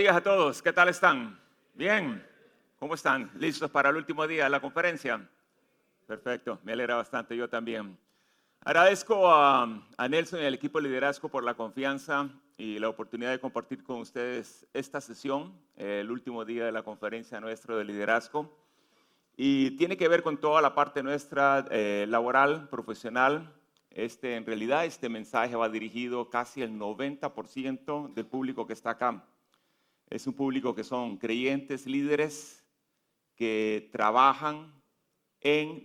días a todos. ¿Qué tal están? Bien. ¿Cómo están? ¿Listos para el último día de la conferencia? Perfecto. Me alegra bastante. Yo también. Agradezco a Nelson y al equipo de liderazgo por la confianza y la oportunidad de compartir con ustedes esta sesión, el último día de la conferencia nuestra de liderazgo. Y tiene que ver con toda la parte nuestra laboral, profesional. En realidad, este mensaje va dirigido casi al 90% del público que está acá. Es un público que son creyentes, líderes, que trabajan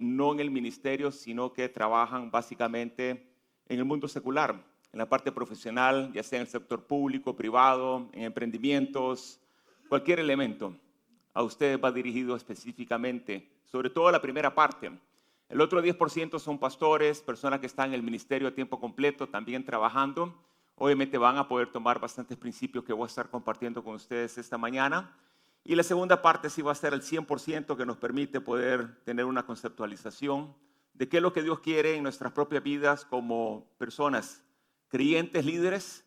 no en el ministerio, sino que trabajan básicamente en el mundo secular, en la parte profesional, ya sea en el sector público, privado, en emprendimientos, cualquier elemento. A ustedes va dirigido específicamente, sobre todo la primera parte. El otro 10% son pastores, personas que están en el ministerio a tiempo completo, también trabajando. Obviamente van a poder tomar bastantes principios que voy a estar compartiendo con ustedes esta mañana. Y la segunda parte sí va a ser el 100% que nos permite poder tener una conceptualización de qué es lo que Dios quiere en nuestras propias vidas como personas creyentes, líderes,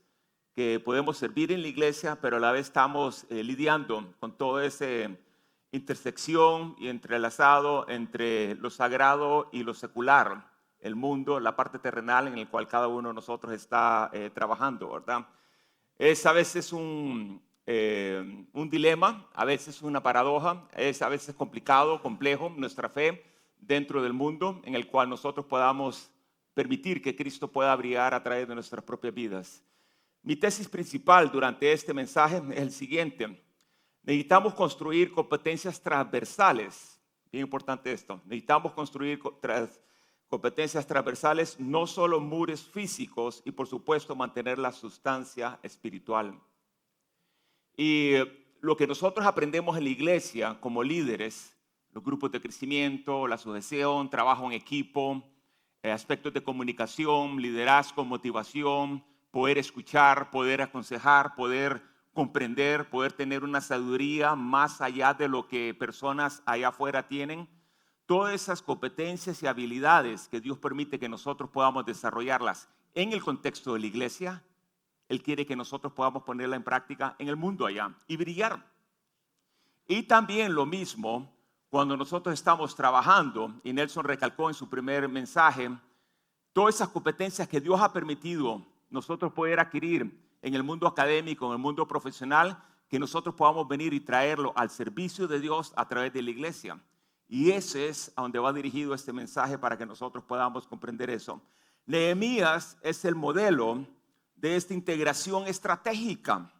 que podemos servir en la iglesia, pero a la vez estamos lidiando con toda esa intersección y entrelazado entre lo sagrado y lo secular, el mundo, la parte terrenal en el cual cada uno de nosotros está trabajando, ¿verdad? Es a veces un dilema, a veces una paradoja, es a veces complicado, complejo, nuestra fe dentro del mundo en el cual nosotros podamos permitir que Cristo pueda brillar a través de nuestras propias vidas. Mi tesis principal durante este mensaje es el siguiente. Necesitamos construir competencias transversales. Bien importante esto. Necesitamos construir competencias transversales, no solo muros físicos y por supuesto mantener la sustancia espiritual. Y lo que nosotros aprendemos en la iglesia como líderes, los grupos de crecimiento, la sucesión, trabajo en equipo, aspectos de comunicación, liderazgo, motivación, poder escuchar, poder aconsejar, poder comprender, poder tener una sabiduría más allá de lo que personas allá afuera tienen. Todas esas competencias y habilidades que Dios permite que nosotros podamos desarrollarlas en el contexto de la iglesia, Él quiere que nosotros podamos ponerla en práctica en el mundo allá y brillar. Y también lo mismo cuando nosotros estamos trabajando, y Nelson recalcó en su primer mensaje, todas esas competencias que Dios ha permitido nosotros poder adquirir en el mundo académico, en el mundo profesional, que nosotros podamos venir y traerlo al servicio de Dios a través de la iglesia. Y ese es a donde va dirigido este mensaje para que nosotros podamos comprender eso. Nehemías es el modelo de esta integración estratégica.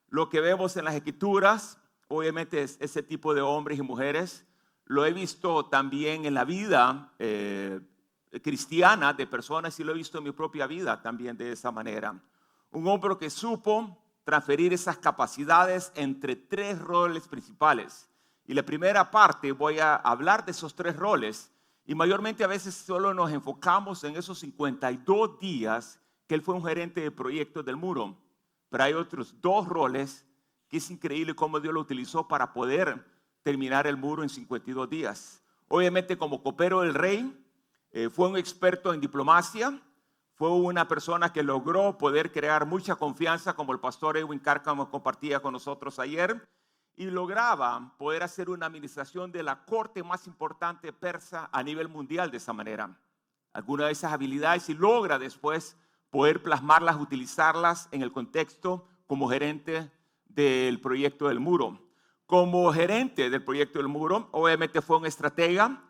Lo que vemos en las escrituras, obviamente es ese tipo de hombres y mujeres. Lo he visto también en la vida cristiana de personas y lo he visto en mi propia vida también de esa manera. Un hombre que supo transferir esas capacidades entre tres roles principales. Y la primera parte voy a hablar de esos tres roles y mayormente a veces solo nos enfocamos en esos 52 días que él fue un gerente de proyectos del muro. Pero hay otros dos roles que es increíble cómo Dios lo utilizó para poder terminar el muro en 52 días. Obviamente como copero del rey, fue un experto en diplomacia, fue una persona que logró poder crear mucha confianza, como el pastor Edwin Cárcamo compartía con nosotros ayer, y lograba poder hacer una administración de la corte más importante persa a nivel mundial de esa manera. Algunas de esas habilidades y logra después poder plasmarlas, utilizarlas en el contexto como gerente del proyecto del muro. Como gerente del proyecto del muro, obviamente fue un estratega,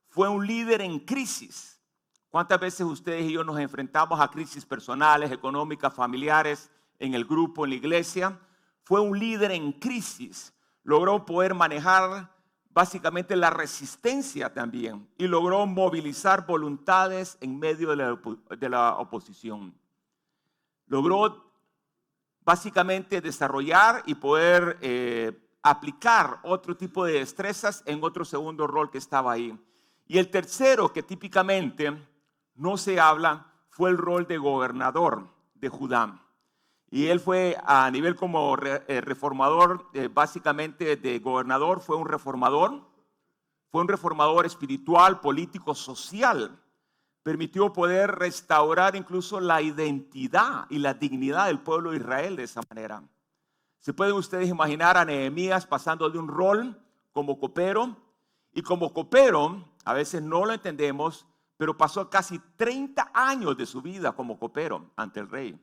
fue un líder en crisis. ¿Cuántas veces ustedes y yo nos enfrentamos a crisis personales, económicas, familiares, en el grupo, en la iglesia? Fue un líder en crisis. Logró poder manejar básicamente la resistencia también y logró movilizar voluntades en medio de la oposición. Logró básicamente desarrollar y poder aplicar otro tipo de destrezas en otro segundo rol que estaba ahí. Y el tercero, que típicamente no se habla, fue el rol de gobernador de Judá. Y él fue a nivel como reformador, básicamente de gobernador, fue un reformador espiritual, político, social. Permitió poder restaurar incluso la identidad y la dignidad del pueblo de Israel de esa manera. ¿Se pueden ustedes imaginar a Nehemías pasando de un rol como copero? Y como copero, a veces no lo entendemos, pero pasó casi 30 años de su vida como copero ante el rey.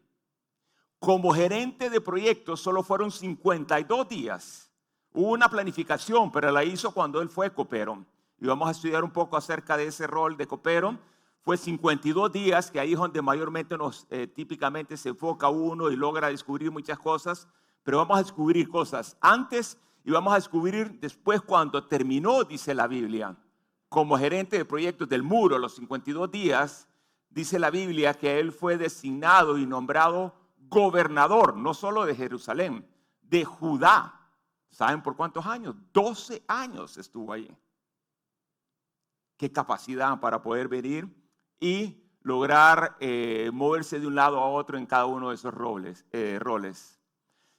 Como gerente de proyectos solo fueron 52 días. Hubo una planificación, pero la hizo cuando él fue copero. Y vamos a estudiar un poco acerca de ese rol de copero. Fue 52 días, que ahí es donde mayormente típicamente se enfoca uno y logra descubrir muchas cosas. Pero vamos a descubrir cosas antes y vamos a descubrir después cuando terminó, dice la Biblia. Como gerente de proyectos del muro, los 52 días, dice la Biblia que él fue designado y nombrado gobernador, no solo de Jerusalén, de Judá. ¿Saben por cuántos años? 12 años estuvo allí. Qué capacidad para poder venir y lograr moverse de un lado a otro en cada uno de esos roles.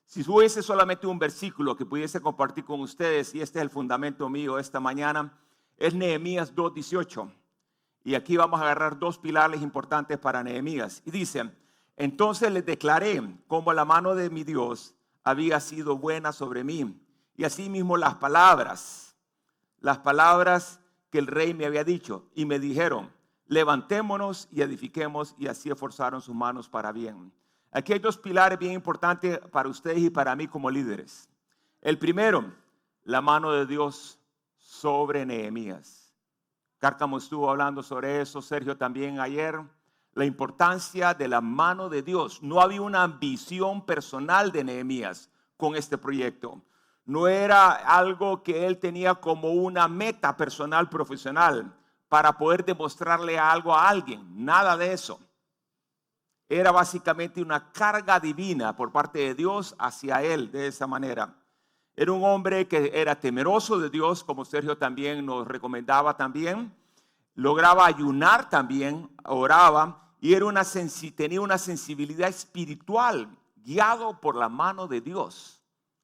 Si hubiese solamente un versículo que pudiese compartir con ustedes, y este es el fundamento mío esta mañana, es Nehemías 2:18. Y aquí vamos a agarrar dos pilares importantes para Nehemías. Y dice: entonces les declaré cómo la mano de mi Dios había sido buena sobre mí. Y asimismo las palabras que el rey me había dicho. Y me dijeron: levantémonos y edifiquemos. Y así esforzaron sus manos para bien. Aquí hay dos pilares bien importantes para ustedes y para mí como líderes. El primero, la mano de Dios sobre Nehemías. Cárcamo estuvo hablando sobre eso, Sergio también ayer. La importancia de la mano de Dios. No había una ambición personal de Nehemías con este proyecto. No era algo que él tenía como una meta personal profesional para poder demostrarle algo a alguien. Nada de eso. Era básicamente una carga divina por parte de Dios hacia él de esa manera. Era un hombre que era temeroso de Dios, como Sergio también nos recomendaba también. Lograba ayunar también, oraba y tenía una sensibilidad espiritual guiado por la mano de Dios.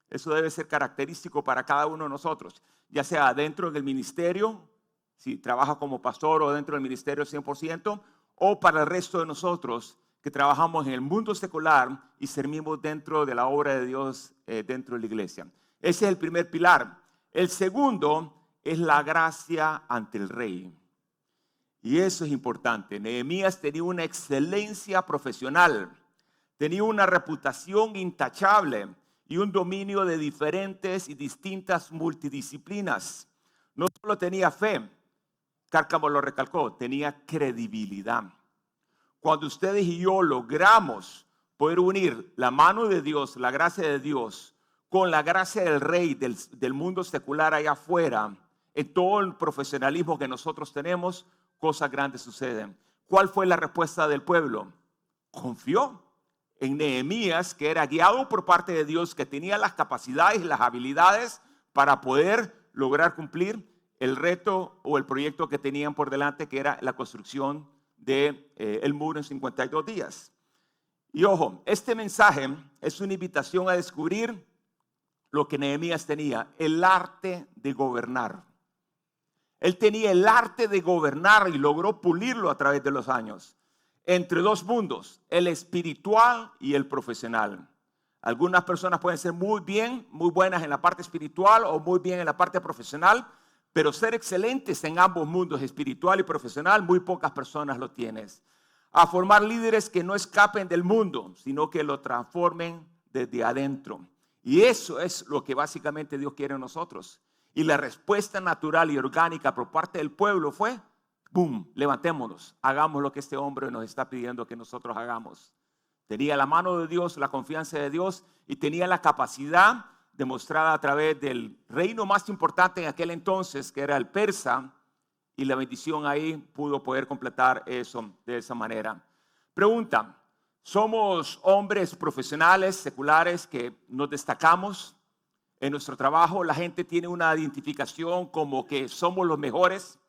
Eso debe ser característico para cada uno de nosotros, ya sea dentro del ministerio, si trabaja como pastor o dentro del ministerio 100%, o para el resto de nosotros que trabajamos en el mundo secular y servimos dentro de la obra de Dios dentro de la iglesia. Ese es el primer pilar. El segundo es la gracia ante el rey. Y eso es importante. Nehemías tenía una excelencia profesional, tenía una reputación intachable y un dominio de diferentes y distintas multidisciplinas. No solo tenía fe, Cárcamo lo recalcó, tenía credibilidad. Cuando ustedes y yo logramos poder unir la mano de Dios, la gracia de Dios, con la gracia del rey del mundo secular allá afuera, en todo el profesionalismo que nosotros tenemos, cosas grandes suceden. ¿Cuál fue la respuesta del pueblo? Confió en Nehemías, que era guiado por parte de Dios, que tenía las capacidades y las habilidades para poder lograr cumplir el reto o el proyecto que tenían por delante, que era la construcción del muro en 52 días. Y ojo, este mensaje es una invitación a descubrir lo que Nehemías tenía, el arte de gobernar. Él tenía el arte de gobernar y logró pulirlo a través de los años. Entre dos mundos, el espiritual y el profesional. Algunas personas pueden ser muy buenas en la parte espiritual o muy bien en la parte profesional, pero ser excelentes en ambos mundos, espiritual y profesional, muy pocas personas lo tienen. A formar líderes que no escapen del mundo, sino que lo transformen desde adentro. Y eso es lo que básicamente Dios quiere en nosotros. Y la respuesta natural y orgánica por parte del pueblo fue: ¡boom! Levantémonos, hagamos lo que este hombre nos está pidiendo que nosotros hagamos. Tenía la mano de Dios, la confianza de Dios y tenía la capacidad demostrada a través del reino más importante en aquel entonces, que era el persa, y la bendición ahí pudo poder completar eso de esa manera. Pregunta: ¿somos hombres profesionales, seculares, que nos destacamos en nuestro trabajo? La gente tiene una identificación como que somos los mejores,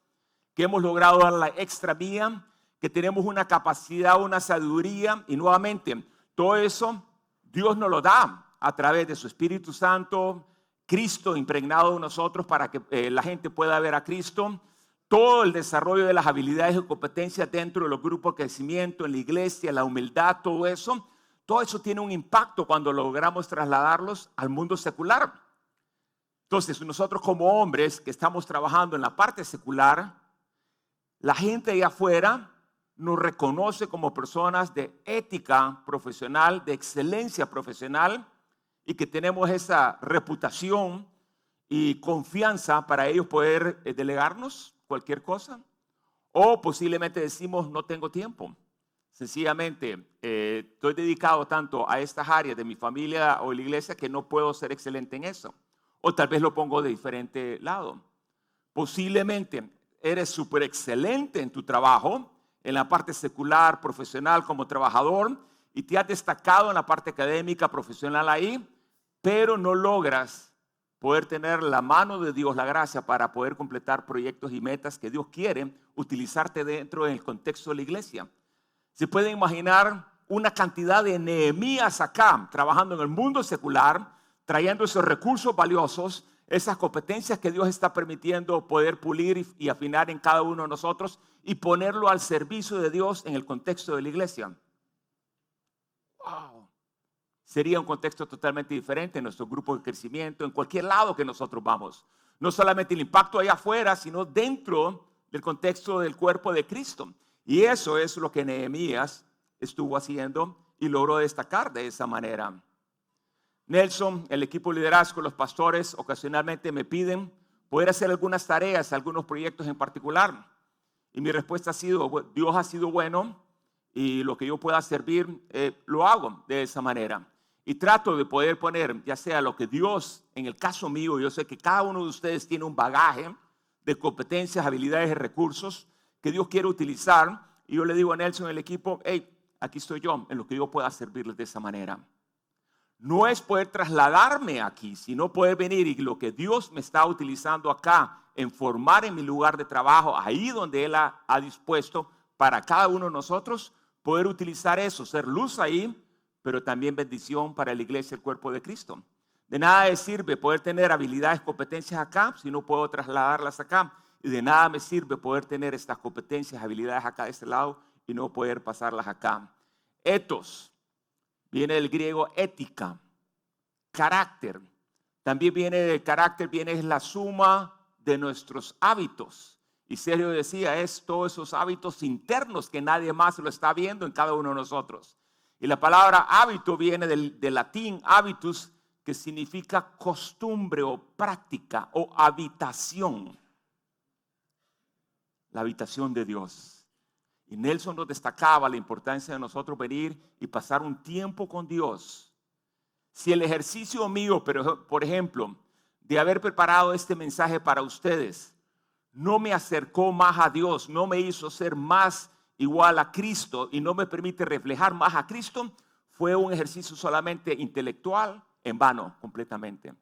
que hemos logrado dar la extra mía, que tenemos una capacidad, una sabiduría, y nuevamente, todo eso Dios nos lo da a través de su Espíritu Santo, Cristo impregnado en nosotros para que la gente pueda ver a Cristo. Todo el desarrollo de las habilidades y competencias dentro de los grupos de crecimiento, en la iglesia, la humildad, todo todo eso tiene un impacto cuando logramos trasladarlos al mundo secular. Entonces, nosotros como hombres que estamos trabajando en la parte secular, la gente allá afuera nos reconoce como personas de ética profesional, de excelencia profesional, y que tenemos esa reputación y confianza para ellos poder delegarnos cualquier cosa. O posiblemente decimos, no tengo tiempo. Sencillamente, estoy dedicado tanto a estas áreas de mi familia o la iglesia que no puedo ser excelente en eso. O tal vez lo pongo de diferente lado. Posiblemente eres súper excelente en tu trabajo, en la parte secular, profesional, como trabajador, y te has destacado en la parte académica, profesional ahí, pero no logras poder tener la mano de Dios, la gracia, para poder completar proyectos y metas que Dios quiere utilizarte dentro del contexto de la iglesia. Se puede imaginar una cantidad de Nehemías acá, trabajando en el mundo secular, trayendo esos recursos valiosos, esas competencias que Dios está permitiendo poder pulir y afinar en cada uno de nosotros y ponerlo al servicio de Dios en el contexto de la iglesia. ¡Wow! Sería un contexto totalmente diferente en nuestro grupo de crecimiento, en cualquier lado que nosotros vamos. No solamente el impacto allá afuera, sino dentro del contexto del cuerpo de Cristo. Y eso es lo que Nehemías estuvo haciendo y logró destacar de esa manera. Nelson, el equipo de liderazgo, los pastores ocasionalmente me piden poder hacer algunas tareas, algunos proyectos en particular. Y mi respuesta ha sido, Dios ha sido bueno y lo que yo pueda servir, lo hago de esa manera. Y trato de poder poner, ya sea lo que Dios, en el caso mío, yo sé que cada uno de ustedes tiene un bagaje de competencias, habilidades y recursos que Dios quiere utilizar. Y yo le digo a Nelson, el equipo, hey, aquí estoy yo, en lo que yo pueda servirles de esa manera. No es poder trasladarme aquí, sino poder venir y lo que Dios me está utilizando acá, en formar en mi lugar de trabajo, ahí donde Él ha dispuesto para cada uno de nosotros, poder utilizar eso, ser luz ahí, pero también bendición para la iglesia, el cuerpo de Cristo. De nada me sirve poder tener habilidades, competencias acá, si no puedo trasladarlas acá. Y de nada me sirve poder tener estas competencias, habilidades acá de este lado y no poder pasarlas acá. Ethos viene del griego ética, carácter. También viene del carácter, viene la suma de nuestros hábitos. Y Sergio decía, es todos esos hábitos internos que nadie más lo está viendo en cada uno de nosotros. Y la palabra hábito viene del latín habitus, que significa costumbre o práctica o habitación. La habitación de Dios. Y Nelson nos destacaba la importancia de nosotros venir y pasar un tiempo con Dios. Si el ejercicio mío, pero por ejemplo, de haber preparado este mensaje para ustedes, no me acercó más a Dios, no me hizo ser más igual a Cristo y no me permite reflejar más a Cristo, fue un ejercicio solamente intelectual, en vano, completamente.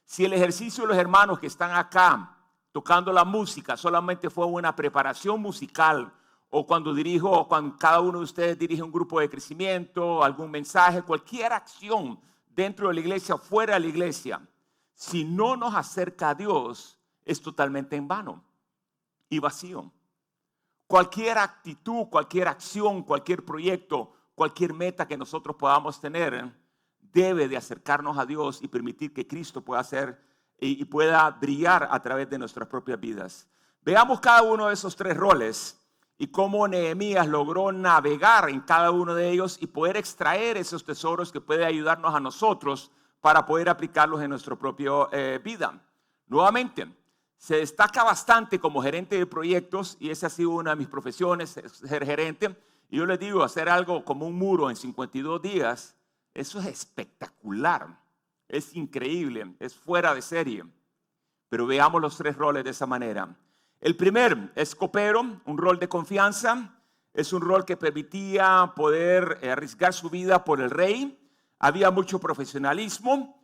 Si el ejercicio de los hermanos que están acá tocando la música solamente fue una preparación musical, o cuando dirijo, o cuando cada uno de ustedes dirige un grupo de crecimiento, algún mensaje, cualquier acción dentro de la iglesia, fuera de la iglesia, si no nos acerca a Dios, es totalmente en vano y vacío. Cualquier actitud, cualquier acción, cualquier proyecto, cualquier meta que nosotros podamos tener, debe de acercarnos a Dios y permitir que Cristo pueda hacer y pueda brillar a través de nuestras propias vidas. Veamos cada uno de esos tres roles y cómo Nehemías logró navegar en cada uno de ellos y poder extraer esos tesoros que puede ayudarnos a nosotros para poder aplicarlos en nuestra propia vida. Nuevamente, se destaca bastante como gerente de proyectos y esa ha sido una de mis profesiones, ser gerente. Y yo les digo, hacer algo como un muro en 52 días, eso es espectacular, es increíble, es fuera de serie. Pero veamos los tres roles de esa manera. El primer es copero, un rol de confianza, es un rol que permitía poder arriesgar su vida por el rey. Había mucho profesionalismo.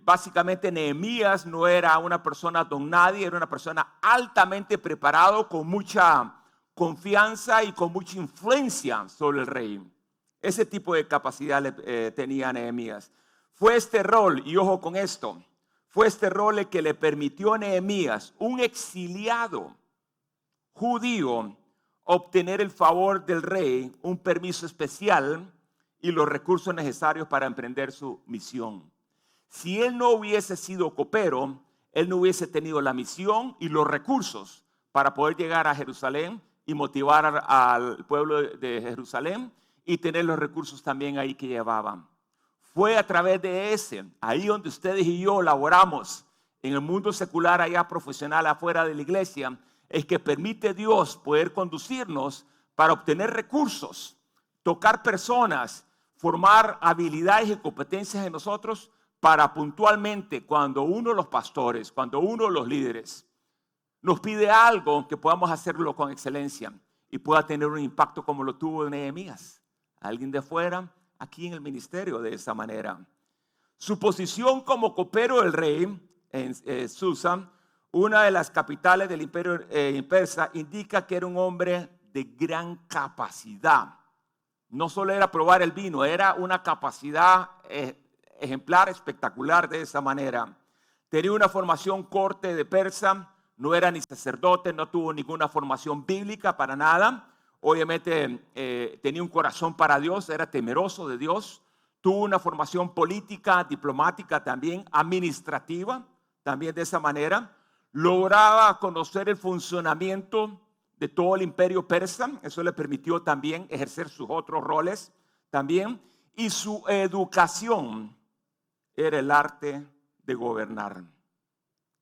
Básicamente Nehemías no era una persona don nadie, era una persona altamente preparado, con mucha confianza y con mucha influencia sobre el rey. Ese tipo de capacidad tenía Nehemías. Fue este rol, y ojo con esto, fue este rol el que le permitió a Nehemías, un exiliado judío, obtener el favor del rey, un permiso especial y los recursos necesarios para emprender su misión. Si él no hubiese sido copero, él no hubiese tenido la misión y los recursos para poder llegar a Jerusalén y motivar al pueblo de Jerusalén y tener los recursos también ahí que llevaban. Fue a través de ahí donde ustedes y yo laboramos, en el mundo secular, allá profesional, afuera de la iglesia, es que permite Dios poder conducirnos para obtener recursos, tocar personas, formar habilidades y competencias en nosotros para puntualmente, cuando uno de los pastores, cuando uno de los líderes nos pide algo, que podamos hacerlo con excelencia y pueda tener un impacto como lo tuvo Nehemías. Alguien de fuera, aquí en el ministerio, de esa manera. Su posición como copero del rey en Susa, una de las capitales del imperio persa, indica que era un hombre de gran capacidad. No solo era probar el vino, era una capacidad ejemplar, espectacular de esa manera. Tenía una formación corte de persa, no era ni sacerdote, no tuvo ninguna formación bíblica para nada. Obviamente tenía un corazón para Dios, era temeroso de Dios. Tuvo una formación política, diplomática también, administrativa, también de esa manera. Lograba conocer el funcionamiento de todo el imperio persa. Eso le permitió también ejercer sus otros roles también. Y su educación era el arte de gobernar.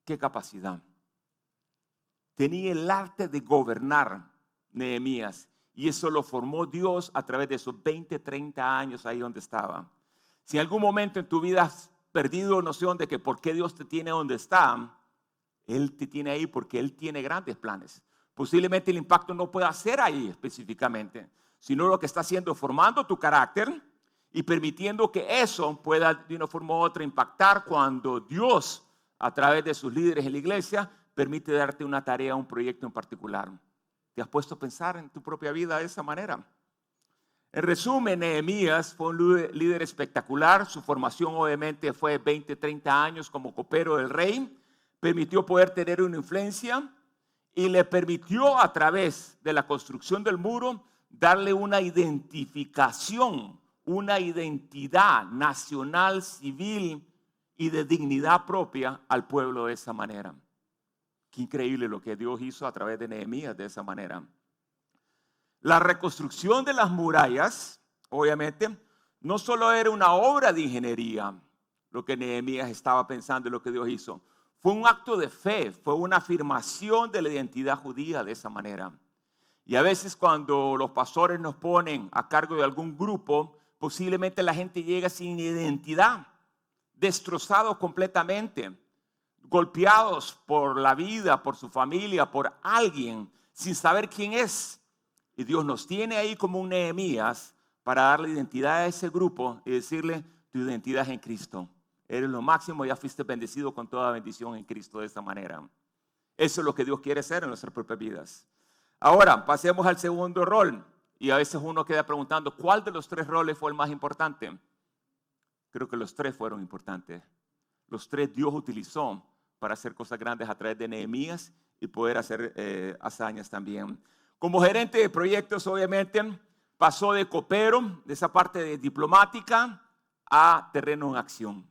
¡Qué capacidad! Tenía el arte de gobernar Nehemías. Y eso lo formó Dios a través de esos 20, 30 años ahí donde estaba. Si en algún momento en tu vida has perdido noción de que por qué Dios te tiene donde está, Él te tiene ahí porque Él tiene grandes planes. Posiblemente el impacto no pueda ser ahí específicamente, sino lo que está haciendo, formando tu carácter y permitiendo que eso pueda de una forma u otra impactar cuando Dios, a través de sus líderes en la iglesia, permite darte una tarea, un proyecto en particular. ¿Te has puesto a pensar en tu propia vida de esa manera? En resumen, Nehemías fue un líder espectacular. Su formación obviamente fue 20, 30 años como copero del rey. Permitió poder tener una influencia y le permitió a través de la construcción del muro darle una identificación, una identidad nacional, civil y de dignidad propia al pueblo de esa manera. Qué increíble lo que Dios hizo a través de Nehemías de esa manera. La reconstrucción de las murallas, obviamente, no solo era una obra de ingeniería, lo que Nehemías estaba pensando y lo que Dios hizo. Fue un acto de fe, fue una afirmación de la identidad judía de esa manera. Y a veces cuando los pastores nos ponen a cargo de algún grupo, posiblemente la gente llega sin identidad, destrozados completamente, golpeados por la vida, por su familia, por alguien, sin saber quién es. Y Dios nos tiene ahí como un Nehemías para darle identidad a ese grupo y decirle, tu identidad es en Cristo. Eres lo máximo, ya fuiste bendecido con toda bendición en Cristo de esta manera. Eso es lo que Dios quiere hacer en nuestras propias vidas. Ahora, pasemos al segundo rol. Y a veces uno queda preguntando, ¿cuál de los tres roles fue el más importante? Creo que los tres fueron importantes. Los tres Dios utilizó para hacer cosas grandes a través de Nehemías y poder hacer hazañas también. Como gerente de proyectos, obviamente, pasó de copero, de esa parte de diplomática, a terreno en acción.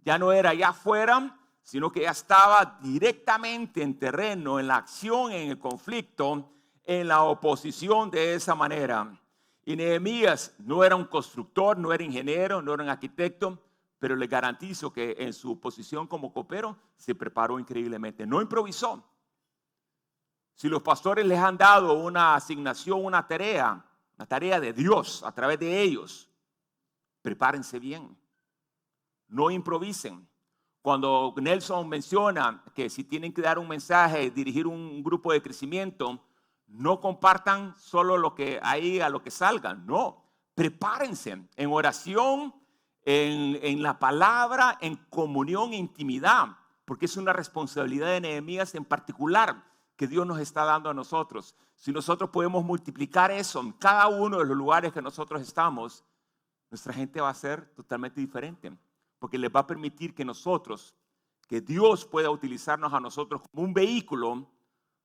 Ya no era allá afuera, sino que ya estaba directamente en terreno, en la acción, en el conflicto, en la oposición de esa manera. Y Nehemías no era un constructor, no era ingeniero, no era un arquitecto, pero le garantizo que en su posición como copero se preparó increíblemente, no improvisó. Si los pastores les han dado una asignación, una tarea de Dios a través de ellos, prepárense bien, no improvisen. Cuando Nelson menciona que si tienen que dar un mensaje, dirigir un grupo de crecimiento, no compartan solo lo que hay a lo que salgan, no, prepárense en oración, en la palabra, en comunión, intimidad, porque es una responsabilidad de Nehemías en particular que Dios nos está dando a nosotros. Si nosotros podemos multiplicar eso en cada uno de los lugares que nosotros estamos, nuestra gente va a ser totalmente diferente, porque les va a permitir que nosotros, que Dios pueda utilizarnos a nosotros como un vehículo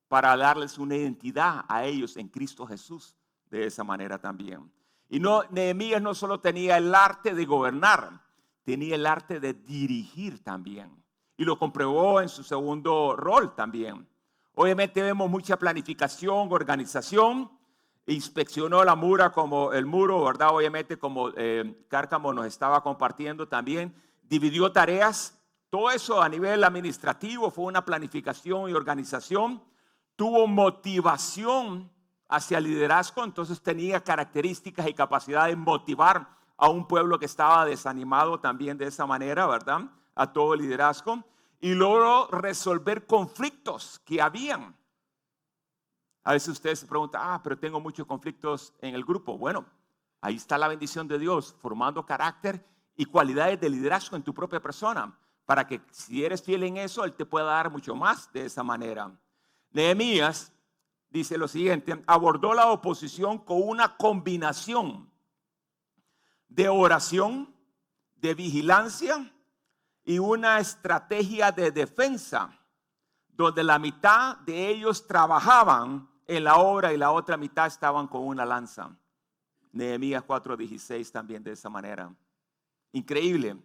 para darles una identidad a ellos en Cristo Jesús de esa manera también. Y Nehemías no solo tenía el arte de gobernar, tenía el arte de dirigir también. Y lo comprobó en su segundo rol también. Obviamente vemos mucha planificación, organización. Inspeccionó la mura como el muro, ¿verdad? Obviamente como Cárcamo nos estaba compartiendo también. Dividió tareas. Todo eso a nivel administrativo fue una planificación y organización. Tuvo motivación hacia el liderazgo, entonces tenía características y capacidad de motivar a un pueblo que estaba desanimado también de esa manera, ¿verdad? A todo el liderazgo. Y logró resolver conflictos que habían. A veces ustedes se preguntan, pero tengo muchos conflictos en el grupo. Bueno, ahí está la bendición de Dios, formando carácter y cualidades de liderazgo en tu propia persona, para que si eres fiel en eso, Él te pueda dar mucho más de esa manera. Nehemías dice lo siguiente: abordó la oposición con una combinación de oración, de vigilancia y una estrategia de defensa, donde la mitad de ellos trabajaban en la obra y la otra mitad estaban con una lanza. Nehemías 4:16 también de esa manera. Increíble.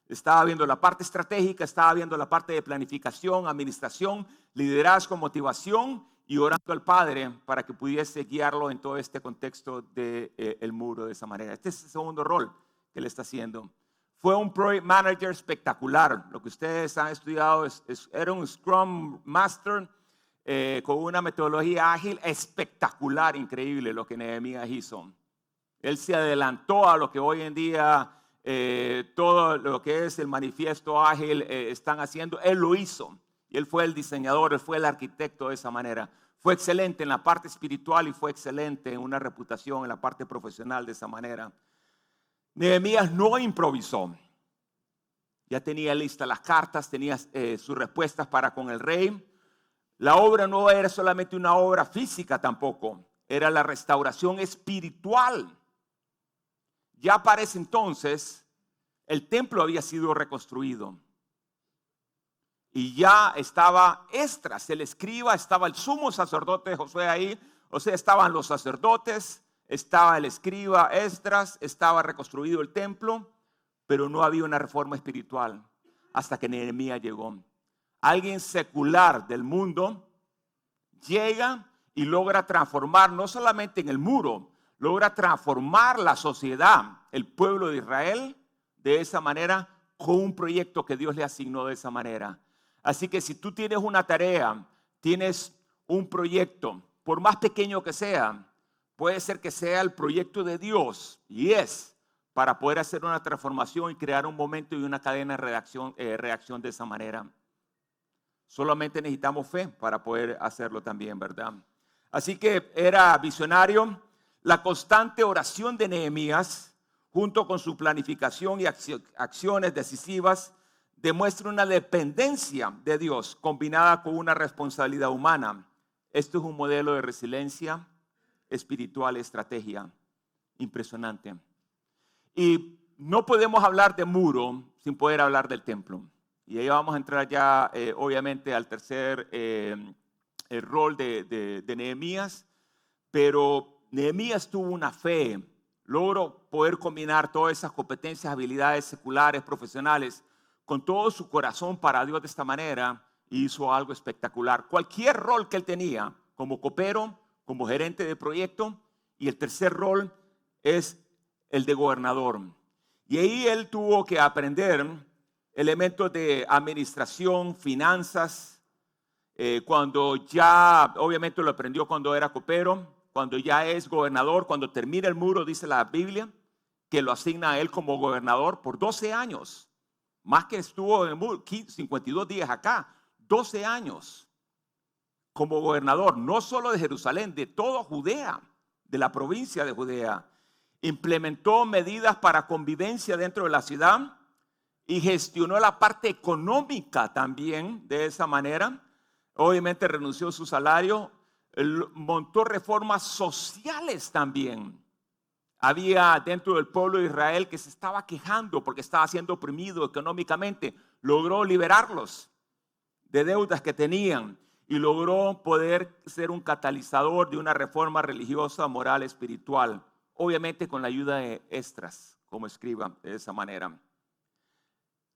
Estaba viendo la parte estratégica, estaba viendo la parte de planificación, administración, liderazgo, motivación y orando al Padre para que pudiese guiarlo en todo este contexto del muro de esa manera. Este es el segundo rol que él está haciendo. Fue un project manager espectacular. Lo que ustedes han estudiado era un Scrum Master con una metodología ágil espectacular, increíble lo que Nehemías hizo. Él se adelantó a lo que hoy en día todo lo que es el manifiesto ágil están haciendo. Él lo hizo y él fue el diseñador, él fue el arquitecto de esa manera. Fue excelente en la parte espiritual y fue excelente en una reputación en la parte profesional de esa manera. Nehemías no improvisó. Ya tenía listas las cartas, tenía sus respuestas para con el rey. La obra no era solamente una obra física tampoco, era la restauración espiritual. Ya para ese entonces, el templo había sido reconstruido. Y ya estaba Esdras, el escriba, estaba el sumo sacerdote Josué ahí. O sea, estaban los sacerdotes, estaba el escriba Esdras, estaba reconstruido el templo, pero no había una reforma espiritual hasta que Nehemías llegó. Alguien secular del mundo llega y logra transformar no solamente en el muro, logra transformar la sociedad, el pueblo de Israel, de esa manera, con un proyecto que Dios le asignó de esa manera. Así que si tú tienes una tarea, tienes un proyecto, por más pequeño que sea, puede ser que sea el proyecto de Dios, y es para poder hacer una transformación y crear un momento y una cadena de reacción de esa manera. Solamente necesitamos fe para poder hacerlo también, ¿verdad? Así que era visionario. La constante oración de Nehemías, junto con su planificación y acciones decisivas, demuestra una dependencia de Dios combinada con una responsabilidad humana. Esto es un modelo de resiliencia espiritual y estrategia impresionante. Y no podemos hablar de muro sin poder hablar del templo. Y ahí vamos a entrar ya, obviamente, al tercer el rol de Nehemías. Pero Nehemías tuvo una fe, logró poder combinar todas esas competencias, habilidades seculares, profesionales, con todo su corazón para Dios de esta manera, y hizo algo espectacular. Cualquier rol que él tenía, como copero, como gerente de proyecto, y el tercer rol es el de gobernador. Y ahí él tuvo que aprender elementos de administración, finanzas, cuando ya, obviamente lo aprendió cuando era copero, cuando ya es gobernador, cuando termina el muro, dice la Biblia, que lo asigna a él como gobernador por 12 años. Más que estuvo en el muro, 52 días acá, 12 años como gobernador, no solo de Jerusalén, de toda Judea, de la provincia de Judea. Implementó medidas para convivencia dentro de la ciudad y gestionó la parte económica también de esa manera. Obviamente renunció a su salario, montó reformas sociales también. Había dentro del pueblo de Israel que se estaba quejando porque estaba siendo oprimido económicamente. Logró liberarlos de deudas que tenían y logró poder ser un catalizador de una reforma religiosa, moral, espiritual. obviamente con la ayuda de Esdras, como escriba de esa manera.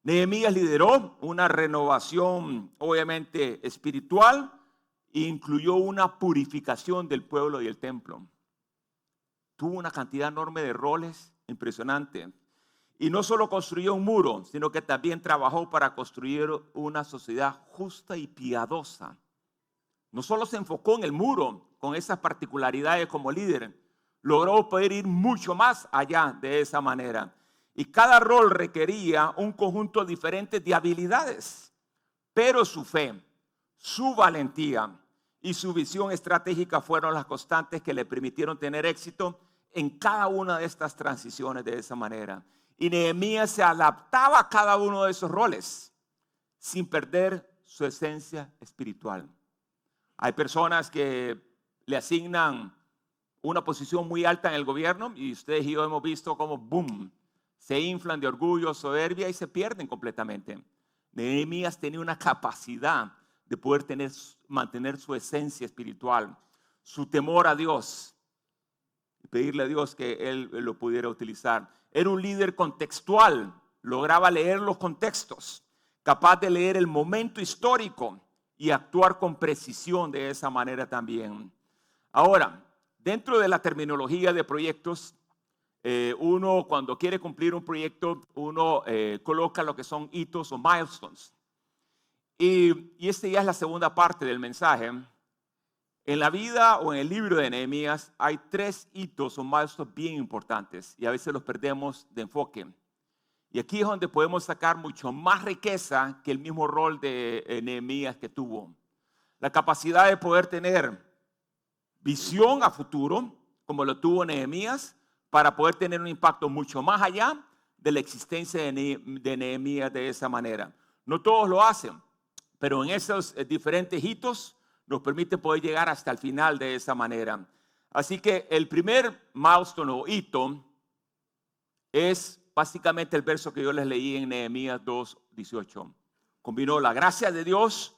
Nehemías lideró una renovación, obviamente, espiritual e incluyó una purificación del pueblo y el templo. Tuvo una cantidad enorme de roles impresionante. Y no solo construyó un muro, sino que también trabajó para construir una sociedad justa y piadosa. No solo se enfocó en el muro, con esas particularidades como líder, logró poder ir mucho más allá de esa manera. Y cada rol requería un conjunto diferente de habilidades, pero su fe, su valentía y su visión estratégica fueron las constantes que le permitieron tener éxito en cada una de estas transiciones de esa manera. Y Nehemías se adaptaba a cada uno de esos roles sin perder su esencia espiritual. Hay personas que le asignan una posición muy alta en el gobierno y ustedes y yo hemos visto cómo boom, se inflan de orgullo, soberbia y se pierden completamente. Nehemías tenía una capacidad de poder mantener su esencia espiritual, su temor a Dios y pedirle a Dios que Él lo pudiera utilizar. Era un líder contextual, lograba leer los contextos, capaz de leer el momento histórico y actuar con precisión de esa manera también. Ahora, dentro de la terminología de proyectos, uno cuando quiere cumplir un proyecto, uno coloca lo que son hitos o milestones. Y esta ya es la segunda parte del mensaje. En la vida o en el libro de Nehemías hay 3 hitos o milestones bien importantes y a veces los perdemos de enfoque. Y aquí es donde podemos sacar mucho más riqueza que el mismo rol de Nehemías que tuvo. La capacidad de poder tener visión a futuro, como lo tuvo Nehemías, para poder tener un impacto mucho más allá de la existencia de Nehemías de esa manera. No todos lo hacen, pero en esos diferentes hitos nos permite poder llegar hasta el final de esa manera. Así que el primer milestone o hito es básicamente el verso que yo les leí en Nehemías 2:18. Combinó la gracia de Dios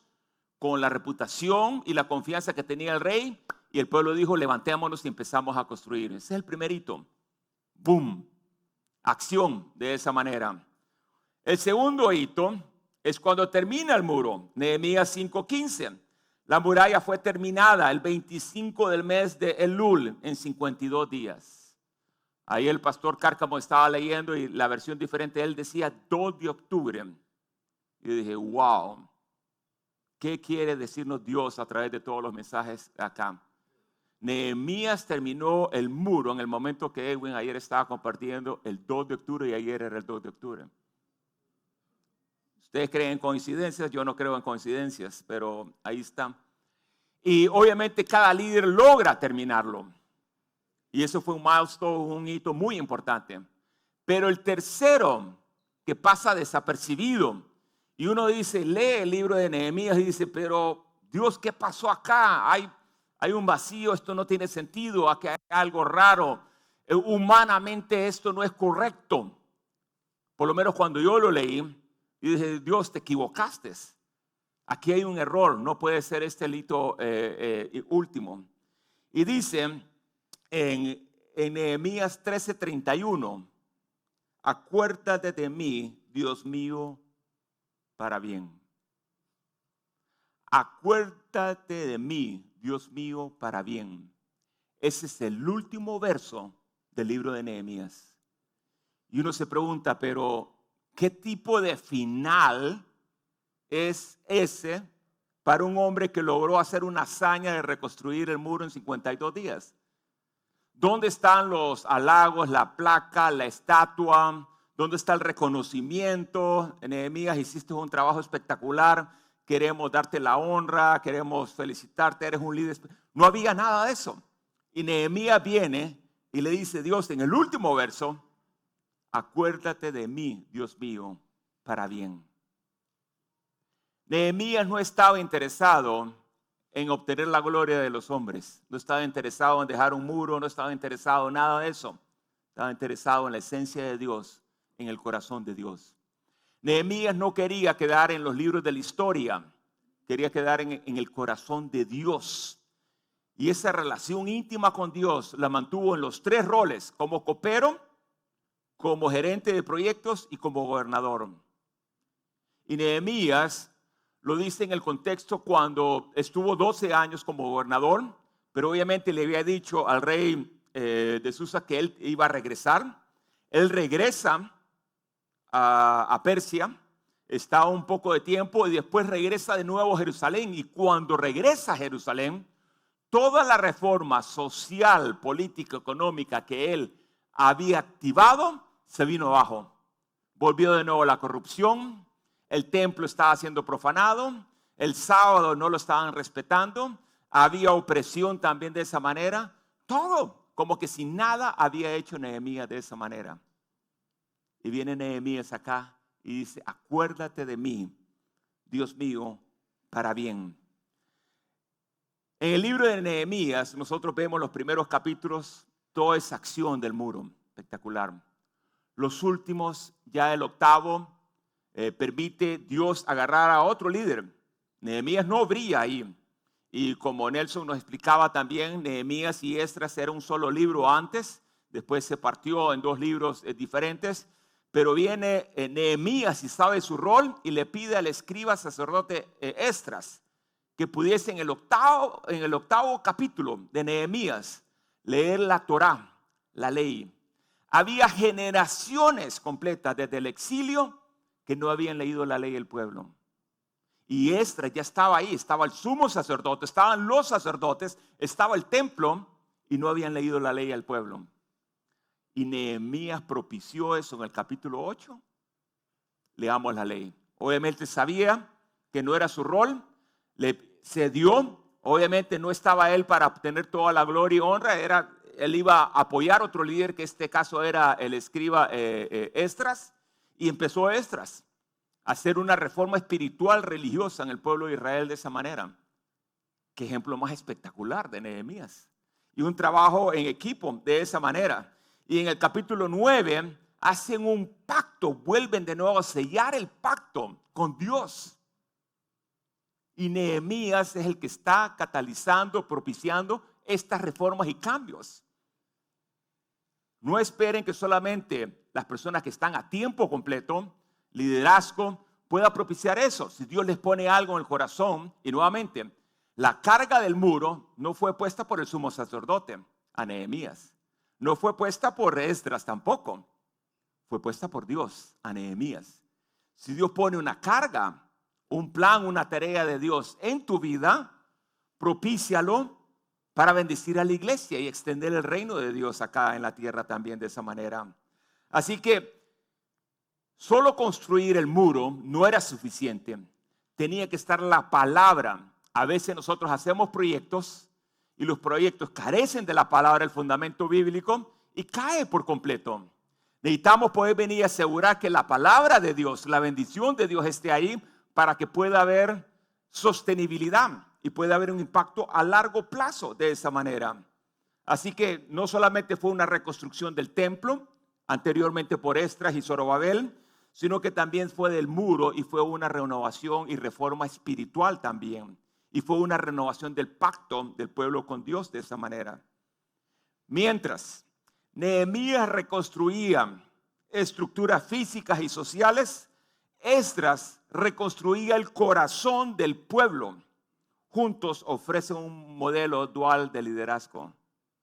con la reputación y la confianza que tenía el rey, y el pueblo dijo: levantémonos y empezamos a construir. Ese es el primer hito. Boom. Acción de esa manera. El segundo hito es cuando termina el muro. Nehemías 5:15. La muralla fue terminada el 25 del mes de Elul en 52 días. Ahí el pastor Cárcamo estaba leyendo y la versión diferente, él decía 2 de octubre. Y yo dije, wow, ¿qué quiere decirnos Dios a través de todos los mensajes acá? Nehemías terminó el muro en el momento que Edwin ayer estaba compartiendo el 2 de octubre y ayer era el 2 de octubre. Ustedes creen en coincidencias, yo no creo en coincidencias, pero ahí está. Y obviamente cada líder logra terminarlo. Y eso fue un milestone, un hito muy importante. Pero el tercero, que pasa desapercibido, y uno dice, lee el libro de Nehemías y dice, pero Dios, ¿qué pasó acá? Hay un vacío, esto no tiene sentido, aquí hay algo raro. Humanamente esto no es correcto. Por lo menos cuando yo lo leí, y dije, Dios, te equivocaste. Aquí hay un error, no puede ser este el hito último. Y dice en Nehemías 13:31, acuérdate de mí, Dios mío, para bien. Acuérdate de mí, Dios mío, para bien. Ese es el último verso del libro de Nehemías. Y uno se pregunta, pero ¿qué tipo de final es ese para un hombre que logró hacer una hazaña de reconstruir el muro en 52 días? ¿Dónde están los halagos, la placa, la estatua? ¿Dónde está el reconocimiento? Nehemías, hiciste un trabajo espectacular, queremos darte la honra, queremos felicitarte, eres un líder. No había nada de eso. Y Nehemías viene y le dice, Dios, en el último verso, acuérdate de mí, Dios mío, para bien. Nehemías no estaba interesado en obtener la gloria de los hombres. No estaba interesado en dejar un muro, no estaba interesado en nada de eso. Estaba interesado en la esencia de Dios, en el corazón de Dios. Nehemías no quería quedar en los libros de la historia, quería quedar en el corazón de Dios. Y esa relación íntima con Dios la mantuvo en los 3 roles: como copero, como gerente de proyectos y como gobernador. Y Nehemías lo dice en el contexto cuando estuvo 12 años como gobernador, pero obviamente le había dicho al rey de Susa que él iba a regresar. Él regresa a Persia, está un poco de tiempo y después regresa de nuevo a Jerusalén. Y cuando regresa a Jerusalén, toda la reforma social, política, económica que él había activado se vino abajo. Volvió de nuevo la corrupción, el templo estaba siendo profanado, el sábado no lo estaban respetando, había opresión también de esa manera. Todo, como que si nada había hecho Nehemías de esa manera. Y viene Nehemías acá y dice: acuérdate de mí, Dios mío, para bien. En el libro de Nehemías nosotros vemos los primeros capítulos, toda esa acción del muro, espectacular. Los últimos, ya el 8, permite Dios agarrar a otro líder. Nehemías no brilla ahí. Y como Nelson nos explicaba también, Nehemías y Esdras era un solo libro antes, después se partió en 2 libros diferentes. Pero viene Nehemías y sabe su rol y le pide al escriba sacerdote Esdras que pudiese en el octavo capítulo de Nehemías leer la Torá, la ley. Había generaciones completas desde el exilio que no habían leído la ley del pueblo. Y Esdras ya estaba ahí, estaba el sumo sacerdote, estaban los sacerdotes, estaba el templo y no habían leído la ley al pueblo. Y Nehemías propició eso en el capítulo 8. Leamos la ley. Obviamente sabía que no era su rol, le cedió. Obviamente no estaba él para obtener toda la gloria y honra, él iba a apoyar a otro líder, que en este caso era el escriba Esdras. Y empezó Esdras a hacer una reforma espiritual religiosa en el pueblo de Israel de esa manera. Qué ejemplo más espectacular de Nehemías. Y un trabajo en equipo de esa manera. Y en el capítulo 9 hacen un pacto, vuelven de nuevo a sellar el pacto con Dios. Y Nehemías es el que está catalizando, propiciando estas reformas y cambios. No esperen que solamente las personas que están a tiempo completo, liderazgo, pueda propiciar eso. Si Dios les pone algo en el corazón, y nuevamente, la carga del muro no fue puesta por el sumo sacerdote a Nehemías. No fue puesta por Esdras tampoco. Fue puesta por Dios a Nehemías. Si Dios pone una carga, un plan, una tarea de Dios en tu vida, propícialo para bendecir a la iglesia y extender el reino de Dios acá en la tierra también de esa manera. Así que solo construir el muro no era suficiente. Tenía que estar la palabra. A veces nosotros hacemos proyectos y los proyectos carecen de la palabra, el fundamento bíblico, y cae por completo. Necesitamos poder venir y asegurar que la palabra de Dios, la bendición de Dios esté ahí para que pueda haber sostenibilidad y pueda haber un impacto a largo plazo de esa manera. Así que no solamente fue una reconstrucción del templo, anteriormente por Esdras y Zorobabel, sino que también fue del muro y fue una renovación y reforma espiritual también. Y fue una renovación del pacto del pueblo con Dios de esa manera. Mientras Nehemías reconstruía estructuras físicas y sociales, Esdras reconstruía el corazón del pueblo. Juntos ofrecen un modelo dual de liderazgo.